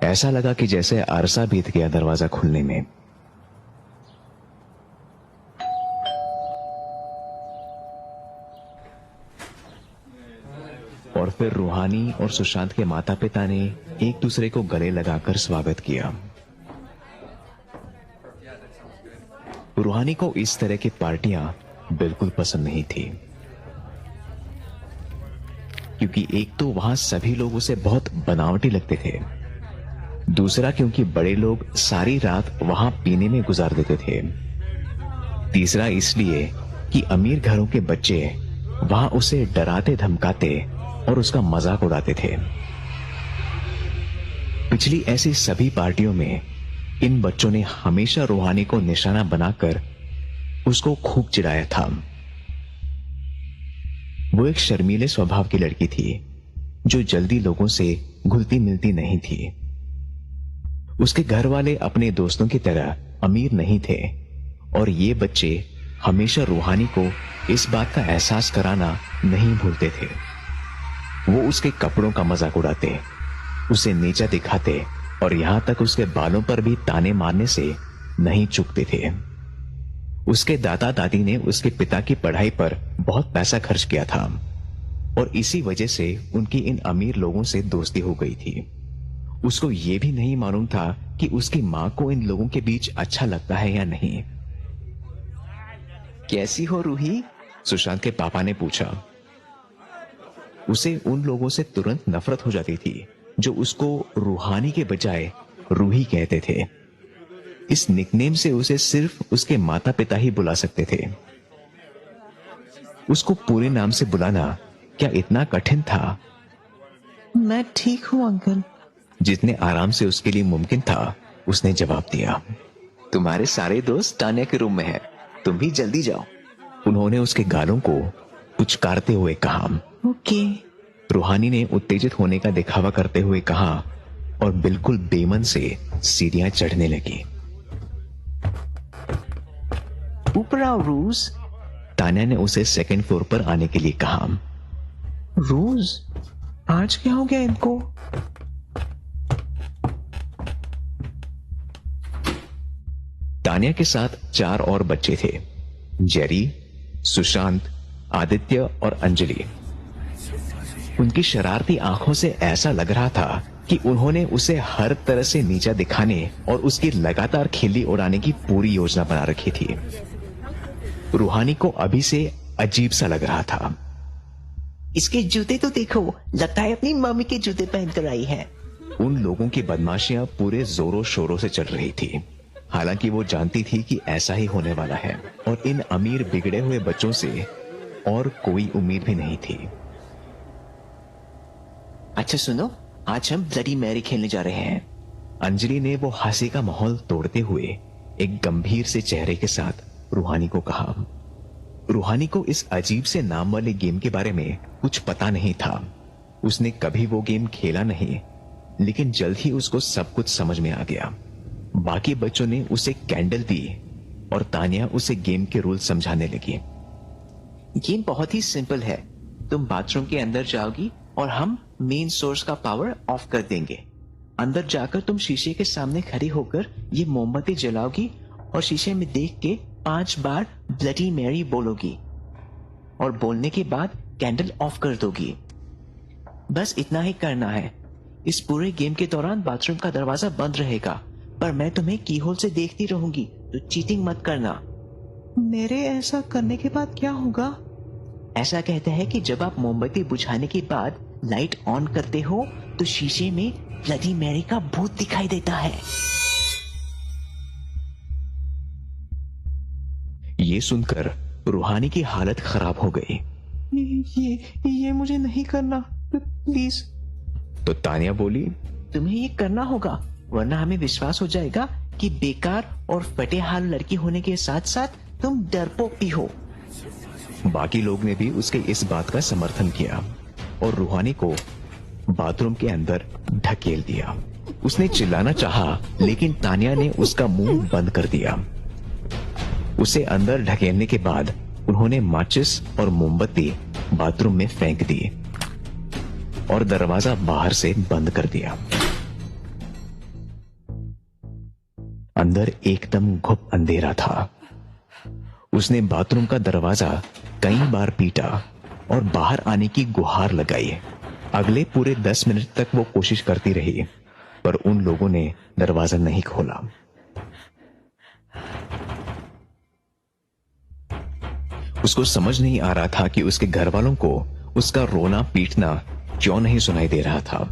ऐसा लगा कि जैसे अरसा बीत गया दरवाजा खुलने में। और फिर रूहानी और सुशांत के माता पिता ने एक दूसरे को गले लगाकर स्वागत किया। रूहानी को इस तरह की पार्टियां बिल्कुल पसंद नहीं थी, क्योंकि एक तो वहां सभी लोग उसे बहुत बनावटी लगते थे, दूसरा क्योंकि बड़े लोग सारी रात वहां पीने में गुजार देते थे, तीसरा इसलिए कि अमीर घरों के बच्चे वहां उसे डराते धमकाते और उसका मजाक उड़ाते थे। पिछली ऐसी सभी पार्टियों में इन बच्चों ने हमेशा रूहानी को निशाना बनाकर उसको खूब चिढ़ाया था। वो एक शर्मीले स्वभाव की लड़की थी जो जल्दी लोगों से घुलती मिलती नहीं थी। उसके घर वाले अपने दोस्तों की तरह अमीर नहीं थे और ये बच्चे हमेशा रूहानी को इस बात का एहसास कराना नहीं भूलते थे। वो उसके कपड़ों का मजाक उड़ाते, उसे नीचा दिखाते और यहां तक उसके बालों पर भी ताने मारने से नहीं चूकते थे। उसके दादा दादी ने उसके पिता की पढ़ाई पर बहुत पैसा खर्च किया था और इसी वजह से उनकी इन अमीर लोगों से दोस्ती हो गई थी। उसको यह भी नहीं मालूम था कि उसकी मां को इन लोगों के बीच अच्छा लगता है या नहीं। कैसी हो रूही? सुशांत के पापा ने पूछा। उसे उन लोगों से तुरंत नफरत हो जाती थी जो उसको रूहानी के बजाय रूही कहते थे। इस निकनेम से उसे सिर्फ उसके माता पिता ही बुला सकते थे। उसको पूरे नाम से बुलाना क्या इतना कठिन था? मैं ठीक हूं अंकल। जितने आराम से उसके लिए मुमकिन था उसने जवाब दिया। तुम्हारे सारे दोस्त तान्या के रूम में हैं, तुम भी जल्दी जाओ। उन्होंने उसके गालों को पुचकारते हुए कहा। ओके। रूहानी ने उत्तेजित होने का दिखावा करते हुए कहा और बिल्कुल बेमन से सीढ़ियां चढ़ने लगी। ऊपर आओ रूज। तान्या ने उसे सेकंड फ्लोर पर आने के लिए कहा। रूज, आज क्या हो गया इनको? तान्या के साथ 4 और बच्चे थे, जेरी, सुशांत, आदित्य और अंजलि। उनकी शरारती आंखों से ऐसा लग रहा था कि उन्होंने उसे हर तरह से नीचा दिखाने और उसकी लगातार खिल्ली उड़ाने की पूरी योजना बना रखी थी। रूहानी को अभी से अजीब सा लग रहा था। इसके जूते तो देखो, लगता है अपनी मम्मी के जूते पहनकर आई है। उन लोगों की बदमाशियां पूरे जोरों शोरों से चल रही थी। हालांकि वो जानती थी कि ऐसा ही होने वाला है और इन अमीर बिगड़े हुए बच्चों से और कोई उम्मीद भी नहीं थी। अच्छा सुनो, आज हम ब्लडी मैरी खेलने जा रहे हैं। अंजलि ने वो हंसी का माहौल तोड़ते हुए एक गंभीर से चेहरे के साथ रूहानी को कहा। रूहानी को इस अजीब से नाम वाले गेम के बारे में कुछ पता नहीं था। उसने कभी वो गेम खेला नहीं, लेकिन जल्द ही उसको सब कुछ समझ में आ गया। बाकी बच्चों ने उसे कैंडल दी और तान्या उसे गेम के रूल समझाने लगी। गेम बहुत ही सिंपल है। तुम बाथरूम के अंदर जाओगी और हम मेन सोर्स का पावर ऑफ कर देंगे। अंदर जाकर तुम शीशे के सामने खड़ी होकर ये मोमबत्ती जलाओगी और शीशे में देख के 5 बार ब्लडी मैरी बोलोगी और बोलने के बाद कैंडल ऑफ कर दोगी। बस इतना ही करना है। इस पूरे गेम के दौरान बाथरूम का दरवाजा बंद रहेगा, पर मैं तुम्हें कीहोल से देखती रहूंगी, तो चीटिंग मत करना। मेरे ऐसा करने के बाद क्या होगा? ऐसा कहते हैं कि जब आप मोमबत्ती बुझाने के बाद लाइट ऑन करते हो तो शीशे में ब्लडी मैरी का भूत दिखाई देता है। ये सुनकर रूहानी की हालत खराब हो गई। ये मुझे नहीं करना, प्लीज। तो तान्या बोली, तुम्हें ये करना होगा, वरना हमें विश्वास हो जाएगा कि बेकार और फटे हाल लड़की होने के साथ साथ तुम डरपोक भी हो। बाकी लोग ने भी उसके इस बात का समर्थन किया और रूहानी को बाथरूम के अंदर ढकेल दिया। उसने चिल्लाना चाहा, लेकिन तान्या ने उसका मुंह बंद कर दिया। उसे अंदर ढकेलने के बाद उन्होंने माचिस और मोमबत्ती बाथरूम में फेंक दी और दरवाजा बाहर से बंद कर दिया। अंदर एकदम घुप अंधेरा था। उसने बाथरूम का दरवाजा कई बार पीटा और बाहर आने की गुहार लगाई। अगले पूरे 10 मिनट तक वो कोशिश करती रही, पर उन लोगों ने दरवाजा नहीं खोला। उसको समझ नहीं आ रहा था कि उसके घर वालों को उसका रोना पीटना क्यों नहीं सुनाई दे रहा था।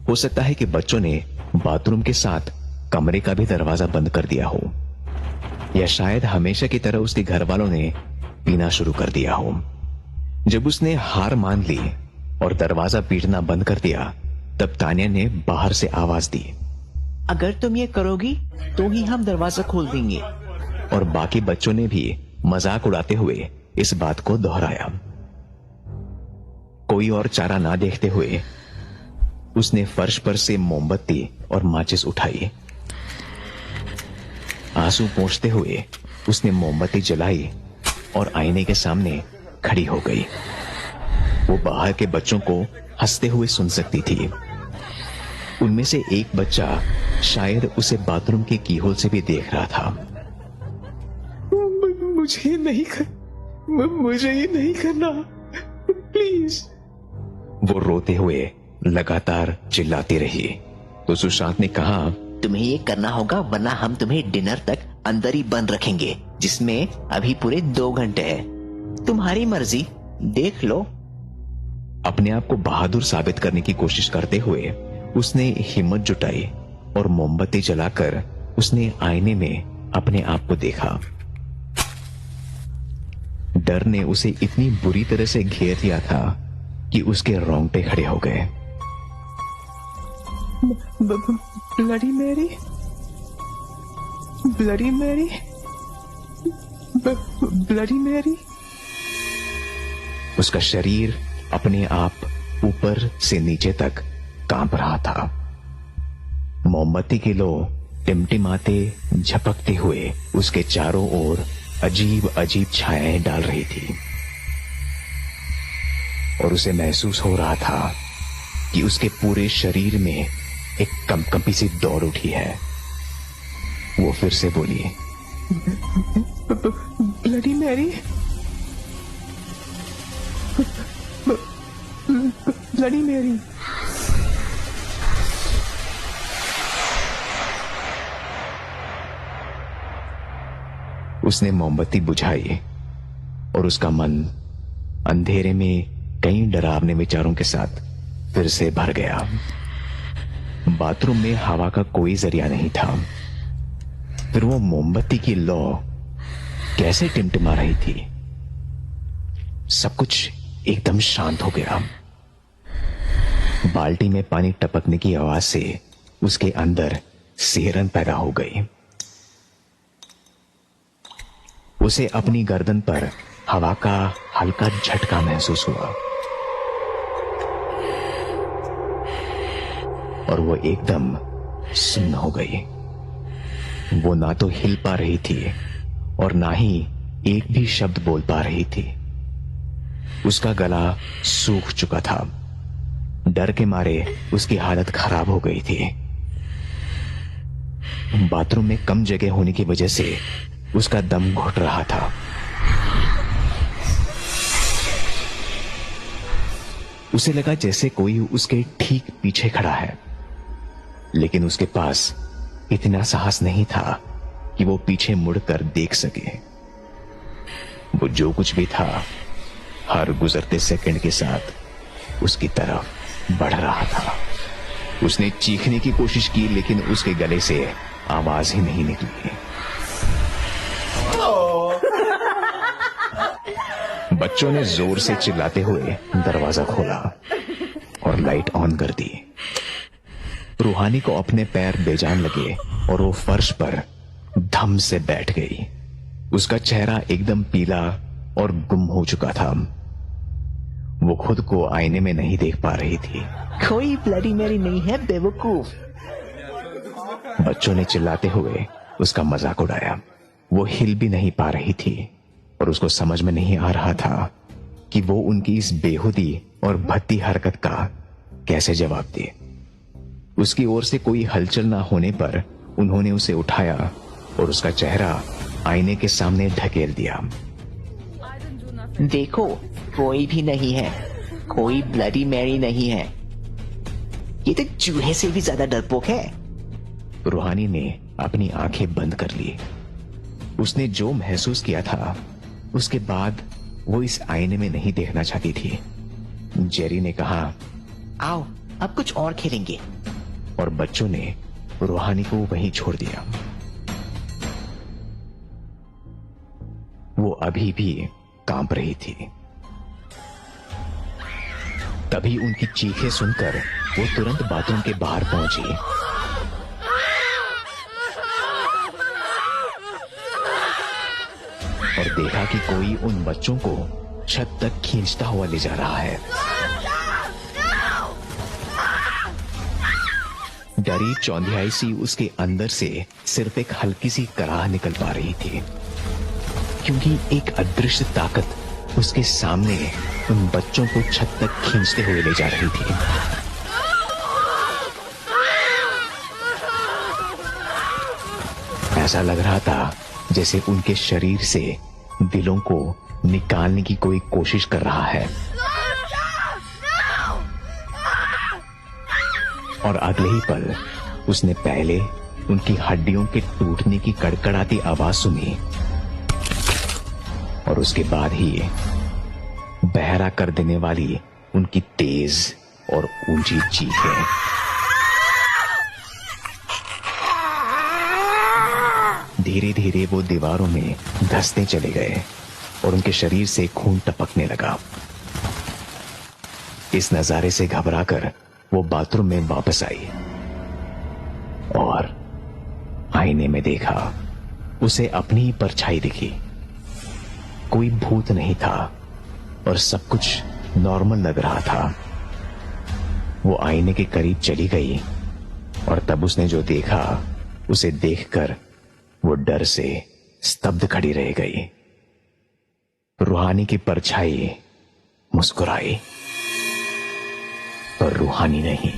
हो सकता है कि बच्चों ने बाथरूम के साथ कमरे का भी दरवाजा बंद कर दिया हो, या शायद हमेशा की तरह उसके घर वालों ने पीना शुरू कर दिया हो। जब उसने हार मान ली और दरवाजा पीटना बंद कर दिया, तब तानिया ने बाहर से आवाज दी, अगर तुम ये करोगी तो ही हम दरवाजा खोल देंगे। और बाकी बच्चों ने भी मजाक उड़ाते हुए इस बात को दोहराया। कोई और चारा ना देखते हुए उसने फर्श पर से मोमबत्ती और माचिस उठाई। आंसू पोंछते हुए उसने मोमबत्ती जलाई और आईने के सामने खड़ी हो गई। वो बाहर के बच्चों को हंसते हुए सुन सकती थी। उनमें से एक बच्चा शायद उसे बाथरूम के कीहोल से भी देख रहा था। मुझे ये नहीं करना, प्लीज। वो रोते हुए लगातार चिल्लाती रही। तो सुशांत ने कहा, तुम्हें ये करना होगा, वरना हम तुम्हें डिनर तक अंदर ही बंद रखेंगे, जिसमें अभी पूरे 2 घंटे हैं। तुम्हारी मर्जी, देख लो। अपने आप को बहादुर साबित करने की कोशिश करते हुए उसने हिम्मत जुटाई और मोमबत्ती जलाकर उसने आईने में अपने आप को देखा। डर ने उसे इतनी बुरी तरह से घेर लिया था कि उसके रोंगटे खड़े हो गए। Bloody Mary, bloody Mary, bloody Mary. उसका शरीर अपने आप ऊपर से नीचे तक कांप रहा था। मोमबत्ती के लो टिमटिमाते झपकते हुए उसके चारों ओर अजीब अजीब छायाएं डाल रही थी, और उसे महसूस हो रहा था कि उसके पूरे शरीर में एक कंपकंपी सी दौड़ उठी है। वो फिर से बोली, ब्लडी मैरी, ब्लडी मैरी। उसने मोमबत्ती बुझाई और उसका मन अंधेरे में कई डरावने विचारों के साथ फिर से भर गया। बाथरूम में हवा का कोई जरिया नहीं था। फिर वो मोमबत्ती की लौ कैसे टिमटिमा रही थी। सब कुछ एकदम शांत हो गया। बाल्टी में पानी टपकने की आवाज से उसके अंदर सिहरन पैदा हो गई। उसे अपनी गर्दन पर हवा का हल्का झटका महसूस हुआ और वो एकदम सुन्न हो गई। वो ना तो हिल पा रही थी और ना ही एक भी शब्द बोल पा रही थी। उसका गला सूख चुका था। डर के मारे उसकी हालत खराब हो गई थी। बाथरूम में कम जगह होने की वजह से उसका दम घुट रहा था। उसे लगा जैसे कोई उसके ठीक पीछे खड़ा है, लेकिन उसके पास इतना साहस नहीं था कि वो पीछे मुड़कर देख सके। वो जो कुछ भी था, हर गुजरते सेकंड के साथ उसकी तरफ बढ़ रहा था। उसने चीखने की कोशिश की, लेकिन उसके गले से आवाज ही नहीं निकली। बच्चों ने जोर से चिल्लाते हुए दरवाजा खोला और लाइट ऑन कर दी। रूहानी को अपने पैर बेजान लगे और वो फर्श पर धम से बैठ गई। उसका चेहरा एकदम पीला और गुम हो चुका था। वो खुद को आईने में नहीं देख पा रही थी। कोई ब्लडी मैरी नहीं है, बेवकूफ। बच्चों ने चिल्लाते हुए उसका मजाक उड़ाया। वो हिल भी नहीं पा रही थी और उसको समझ में नहीं आ रहा था कि वो उनकी इस बेहुदी और भद्दी हरकत का कैसे जवाब दे। उसकी ओर से कोई हलचल ना होने पर उन्होंने उसे उठाया और उसका चेहरा आईने के सामने ढकेल दिया। देखो, कोई भी नहीं है, कोई ब्लडी मैरी नहीं है। ये तो चूहे से भी ज्यादा डरपोक है। रूहानी ने अपनी आंखें बंद कर ली। उसने जो महसूस किया था उसके बाद वो इस आईने में नहीं देखना चाहती थी। जेरी ने कहा, आओ अब कुछ और खेलेंगे। और बच्चों ने रूहानी को वहीं छोड़ दिया। वो अभी भी कांप रही थी। तभी उनकी चीखें सुनकर वो तुरंत बाथरूम के बाहर पहुंची। और देखा कि कोई उन बच्चों को छत तक खींचता हुआ ले जा रहा है। डरी चौंधियाई सी उसके अंदर से सिर्फ एक हल्की सी कराह निकल पा रही थी, क्योंकि एक अदृश्य ताकत उसके सामने उन बच्चों को छत तक खींचते हुए ले जा रही थी। ऐसा लग रहा था जैसे उनके शरीर से दिलों को निकालने की कोई कोशिश कर रहा है। और अगले ही पल उसने पहले उनकी हड्डियों के टूटने की कड़कड़ाती आवाज सुनी और उसके बाद ही बहरा कर देने वाली उनकी तेज और ऊंची चीखें। धीरे धीरे वो दीवारों में धंसते चले गए और उनके शरीर से खून टपकने लगा। इस नजारे से घबराकर वो बाथरूम में वापस आई और आईने में देखा, उसे अपनी ही परछाई दिखी। कोई भूत नहीं था और सब कुछ नॉर्मल लग रहा था। वो आईने के करीब चली गई और तब उसने जो देखा उसे देखकर वो डर से स्तब्ध खड़ी रह गई। रूहानी की परछाई मुस्कुराई पर रूहानी नहीं।